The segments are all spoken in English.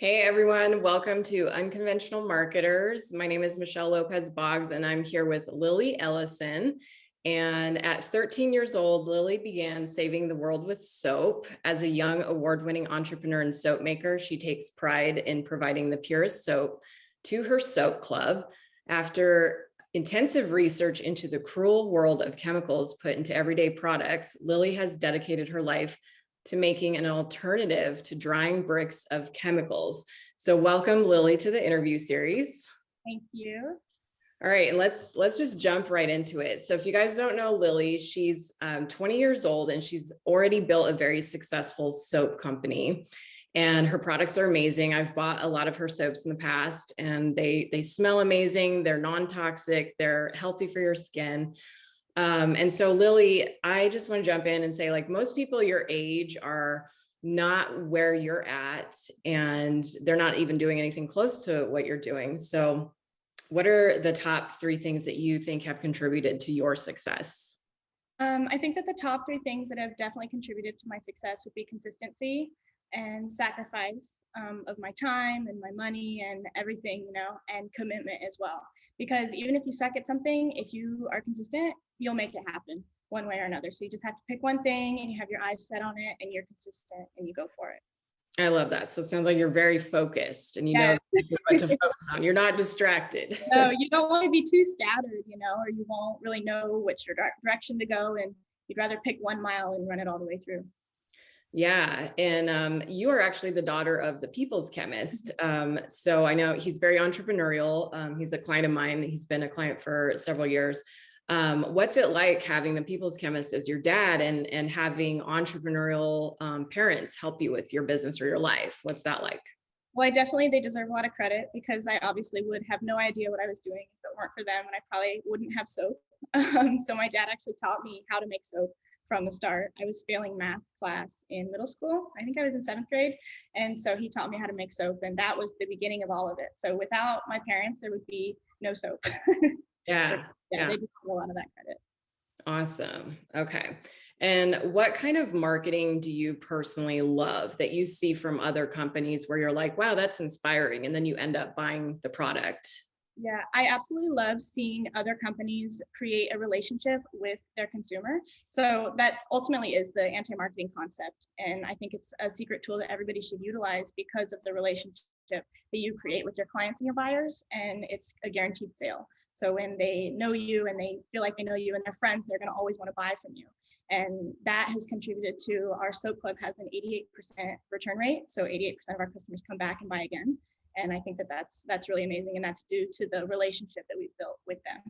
Hey everyone, welcome to Unconventional Marketers. My name is Michelle Lopez Boggs and I'm here with Lily Ellison. And at 13 years old, Lily began saving the world with soap. As a young award-winning entrepreneur and soap maker, she takes pride in providing the purest soap to her soap club. After intensive research into the cruel world of chemicals put into everyday products, Lily has dedicated her life to making an alternative to drying bricks of chemicals. So welcome, Lily, to the interview series. Thank you. All right, and let's just jump right into it. So if you guys don't know Lily, she's 20 years old and she's already built a very successful soap company. And her products are amazing. I've bought a lot of her soaps in the past and they smell amazing. They're non-toxic, they're healthy for your skin. And so Lily, I just want to jump in and say, like, most people your age are not where you're at, and they're not even doing anything close to what you're doing. So what are the top 3 things that you think have contributed to your success? I think that the top 3 things that have definitely contributed to my success would be consistency and sacrifice of my time and my money and everything, and commitment as well. Because even if you suck at something, if you are consistent, you'll make it happen one way or another. So you just have to pick one thing and you have your eyes set on it and you're consistent and you go for it. I love that. So it sounds like you're very focused and you Yeah. know what to focus on. You're not distracted. No, you don't want to be too scattered, or you won't really know which direction to go, and you'd rather pick 1 mile and run it all the way through. Yeah. And you are actually the daughter of the People's Chemist. So I know he's very entrepreneurial. He's a client of mine. He's been a client for several years. What's it like having the People's Chemist as your dad and having entrepreneurial parents help you with your business or your life? What's that like? Well, they deserve a lot of credit because I obviously would have no idea what I was doing if it weren't for them, and I probably wouldn't have soap. So my dad actually taught me how to make soap from the start. I was failing math class in middle school. I think I was in 7th grade. And so he taught me how to make soap, and that was the beginning of all of it. So without my parents, there would be no soap. Yeah. They deserve a lot of that credit. Awesome. Okay. And what kind of marketing do you personally love that you see from other companies where you're like, wow, that's inspiring, and then you end up buying the product? Yeah, I absolutely love seeing other companies create a relationship with their consumer. So that ultimately is the anti-marketing concept. And I think it's a secret tool that everybody should utilize because of the relationship that you create with your clients and your buyers. And it's a guaranteed sale. So when they know you and they feel like they know you and they're friends, they're going to always want to buy from you. And that has contributed to our soap club has an 88% return rate. So 88% of our customers come back and buy again. And I think that that's really amazing. And that's due to the relationship that we've built with them.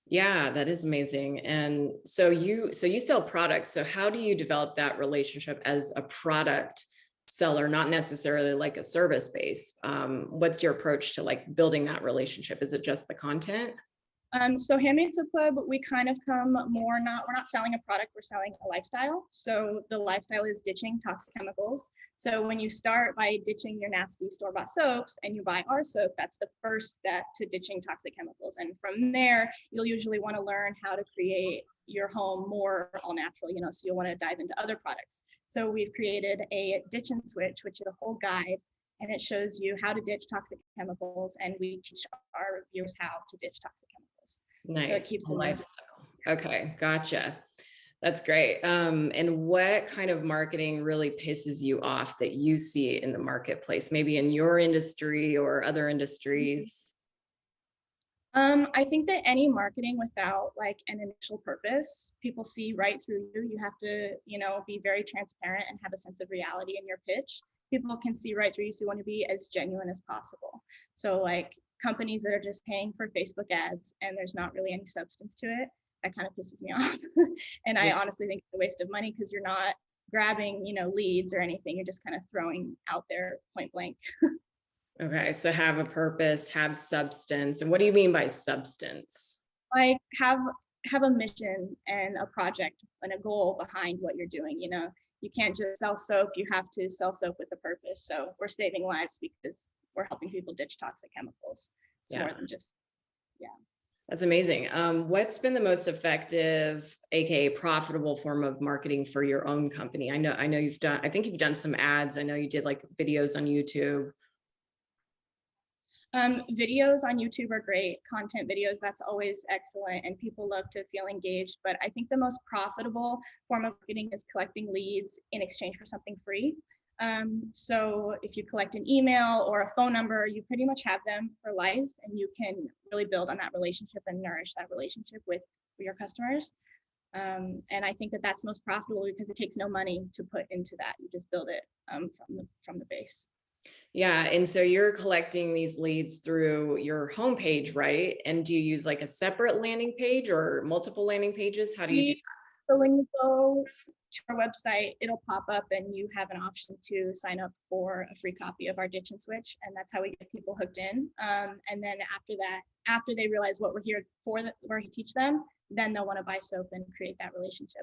Yeah, that is amazing. And so you sell products. So how do you develop that relationship as a product seller, not necessarily like a service base? What's your approach to like building that relationship? Is it just the content? So Handmade Soap Club, we kind of come more we're not selling a product, we're selling a lifestyle. So the lifestyle is ditching toxic chemicals. So when you start by ditching your nasty store-bought soaps and you buy our soap, that's the first step to ditching toxic chemicals. And from there, you'll usually want to learn how to create your home more all natural, so you'll want to dive into other products. So we've created a ditch and switch, which is a whole guide, and it shows you how to ditch toxic chemicals, and we teach our viewers how to ditch toxic chemicals. Nice. So it keeps them lifestyle. Okay, gotcha. That's great. And what kind of marketing really pisses you off that you see in the marketplace, maybe in your industry or other industries? I think that any marketing without like an initial purpose, people see right through you. You have to, be very transparent and have a sense of reality in your pitch. People can see right through you, so you want to be as genuine as possible. So like companies that are just paying for Facebook ads and there's not really any substance to it, that kind of pisses me off. And I honestly think it's a waste of money because you're not grabbing, leads or anything. You're just kind of throwing out there point blank. Okay, so have a purpose, have substance. And what do you mean by substance? Like have a mission and a project and a goal behind what you're doing. You can't just sell soap, you have to sell soap with a purpose. So we're saving lives because we're helping people ditch toxic chemicals. It's more than just, That's amazing. What's been the most effective, aka profitable form of marketing for your own company? I think you've done some ads. I know you did like videos on YouTube. Videos on YouTube are great. Content videos, that's always excellent, and people love to feel engaged. But I think the most profitable form of marketing is collecting leads in exchange for something free. So if you collect an email or a phone number, you pretty much have them for life, and you can really build on that relationship and nourish that relationship with your customers. And I think that that's most profitable because it takes no money to put into that. You just build it from the base. Yeah. And so you're collecting these leads through your homepage, right? And do you use like a separate landing page or multiple landing pages? How do you do So when you go to our website, it'll pop up and you have an option to sign up for a free copy of our Ditch and Switch. And that's how we get people hooked in. And then after that, after they realize what we're here for, we're here to teach them, then they'll want to buy soap and create that relationship.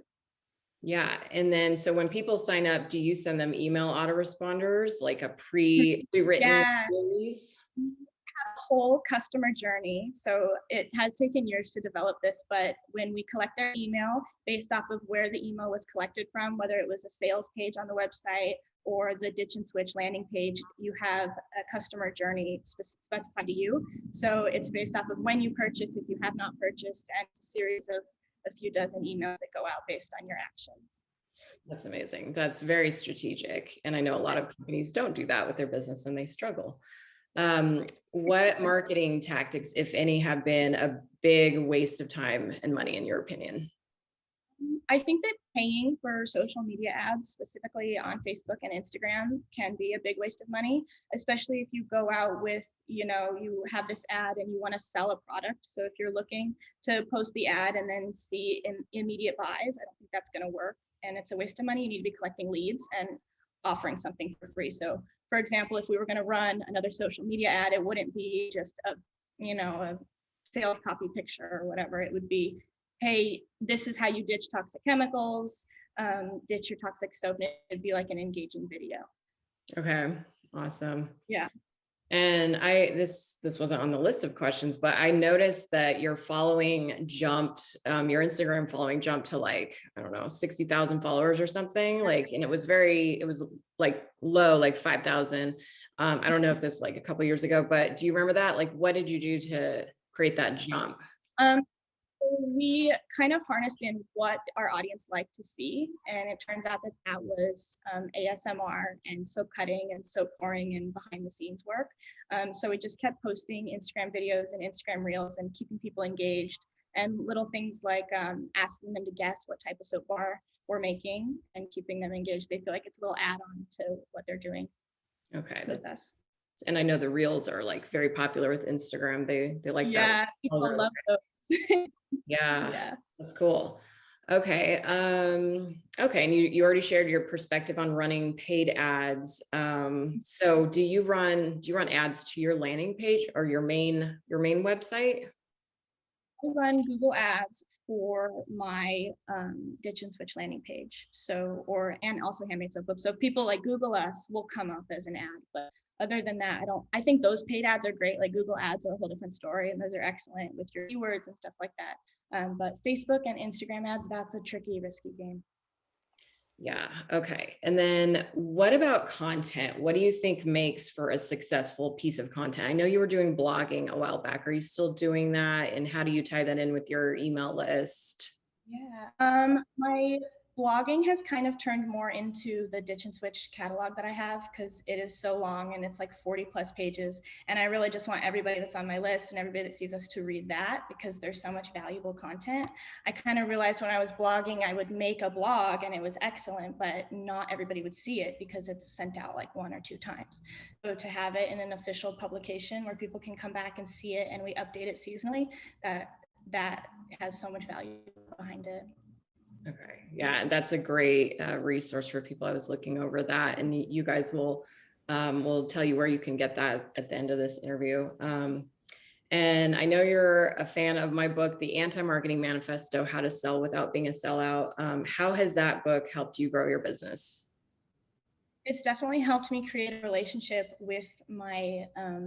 Yeah. And then, so when people sign up, do you send them email autoresponders, like a pre-written series? Whole customer journey. So it has taken years to develop this, but when we collect their email based off of where the email was collected from, whether it was a sales page on the website or the Ditch and Switch landing page, you have a customer journey specified to you. So it's based off of when you purchase, if you have not purchased, and it's a series of a few dozen emails that go out based on your actions. That's amazing. That's very strategic. And I know a lot of companies don't do that with their business and they struggle. What marketing tactics, if any, have been a big waste of time and money, in your opinion? I think that paying for social media ads, specifically on Facebook and Instagram, can be a big waste of money, especially if you go out with, you have this ad and you want to sell a product. So if you're looking to post the ad and then see immediate buys, I don't think that's going to work. And it's a waste of money. You need to be collecting leads and offering something for free. So for example, if we were going to run another social media ad, it wouldn't be just a sales copy picture or whatever. It would be, hey, this is how you ditch toxic chemicals, ditch your toxic soap. It'd be like an engaging video. Okay, awesome. Yeah. And this wasn't on the list of questions, but I noticed that your following jumped, your Instagram following jumped to like, I don't know, 60,000 followers or something, like, and it was like low, like 5,000. I don't know if this was like a couple years ago, but do you remember that? Like, what did you do to create that jump? We kind of harnessed in what our audience liked to see, and it turns out that was ASMR and soap cutting and soap pouring and behind the scenes work. So we just kept posting Instagram videos and Instagram reels and keeping people engaged, and little things like asking them to guess what type of soap bar we're making and keeping them engaged. They feel like it's a little add-on to what they're doing. Okay, with us. And I know the reels are like very popular with Instagram. They like that. Yeah, people love those. Yeah, that's cool. Okay. Okay. And you already shared your perspective on running paid ads. So do you run ads to your landing page or your main website? I run Google Ads for my Ditch and Switch landing page. And also Handmade Soap Club. So if people like Google us, will come up as an ad. But other than that, I think those paid ads are great. Like Google Ads are a whole different story, and those are excellent with your keywords and stuff like that. But Facebook and Instagram ads, that's a tricky, risky game. Yeah. Okay. And then what about content? What do you think makes for a successful piece of content? I know you were doing blogging a while back. Are you still doing that? And how do you tie that in with your email list? Yeah. My blogging has kind of turned more into the Ditch and Switch catalog that I have, because it is so long and it's like 40 plus pages. And I really just want everybody that's on my list and everybody that sees us to read that, because there's so much valuable content. I kind of realized when I was blogging, I would make a blog and it was excellent, but not everybody would see it because it's sent out like 1 or 2 times. So to have it in an official publication where people can come back and see it and we update it seasonally, that has so much value behind it. Okay. Yeah, that's a great resource for people. I was looking over that, and you guys will tell you where you can get that at the end of this interview. And I know you're a fan of my book, The Anti-Marketing Manifesto, How to Sell Without Being a Sellout. How has that book helped you grow your business? It's definitely helped me create a relationship with my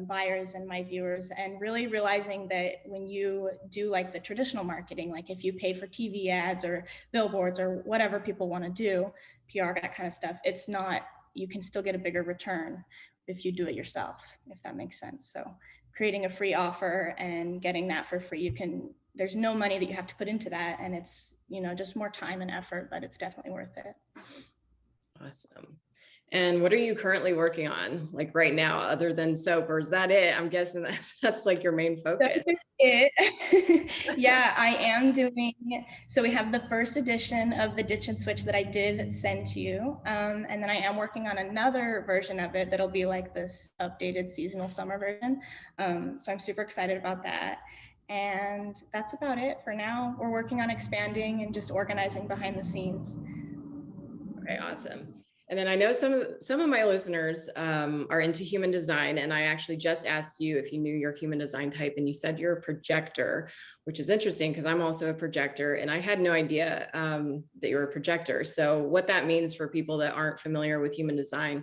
buyers and my viewers, and really realizing that when you do like the traditional marketing, like if you pay for TV ads or billboards or whatever people want to do, PR, that kind of stuff, it's not, you can still get a bigger return if you do it yourself, if that makes sense. So creating a free offer and getting that for free. There's no money that you have to put into that, and it's, just more time and effort, but it's definitely worth it. Awesome. And what are you currently working on, like right now, other than soap, or is that it? I'm guessing that's like your main focus. That is it. Yeah, I am doing, so we have the first edition of the Ditch and Switch that I did send to you. And then I am working on another version of it that'll be like this updated seasonal summer version. So I'm super excited about that. And that's about it for now. We're working on expanding and just organizing behind the scenes. Okay, awesome. And then I know some of my listeners are into human design, and I actually just asked you if you knew your human design type, and you said you're a projector, which is interesting because I'm also a projector, and I had no idea that you're a projector. So what that means for people that aren't familiar with human design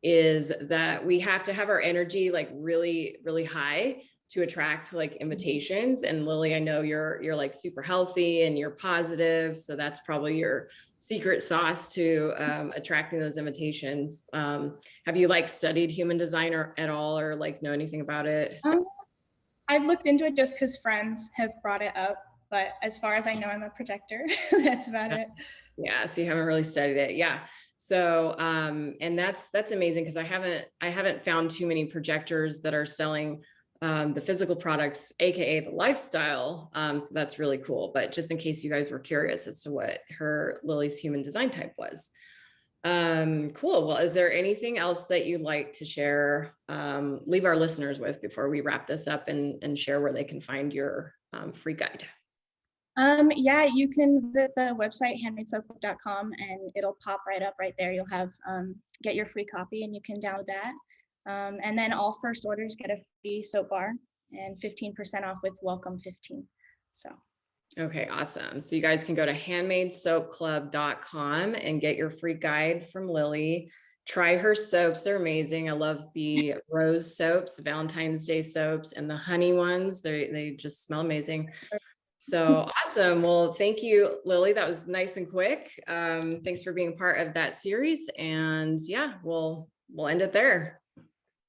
is that we have to have our energy like really, really high to attract like invitations. And Lily, I know you're like super healthy and you're positive, so that's probably your secret sauce to attracting those invitations. Have you like studied human design at all, or like know anything about it? I've looked into it just because friends have brought it up, but as far as I know, I'm a projector. That's about it. Yeah, so you haven't really studied it. Yeah. So and that's amazing, because I haven't found too many projectors that are selling the physical products, aka the lifestyle. So that's really cool. But just in case you guys were curious as to what Lily's human design type was. Cool. Well, is there anything else that you'd like to share, leave our listeners with before we wrap this up and share where they can find your free guide? Yeah, you can visit the website handmadesoapclub.com and it'll pop right up right there. You'll have get your free copy and you can download that. And then all first orders get a free soap bar and 15% off with welcome 15. So. Okay, awesome. So you guys can go to handmadesoapclub.com and get your free guide from Lily. Try her soaps. They're amazing. I love the rose soaps, the Valentine's Day soaps, and the honey ones. They just smell amazing. So awesome. Well, thank you, Lily. That was nice and quick. Thanks for being part of that series. And yeah, we'll end it there.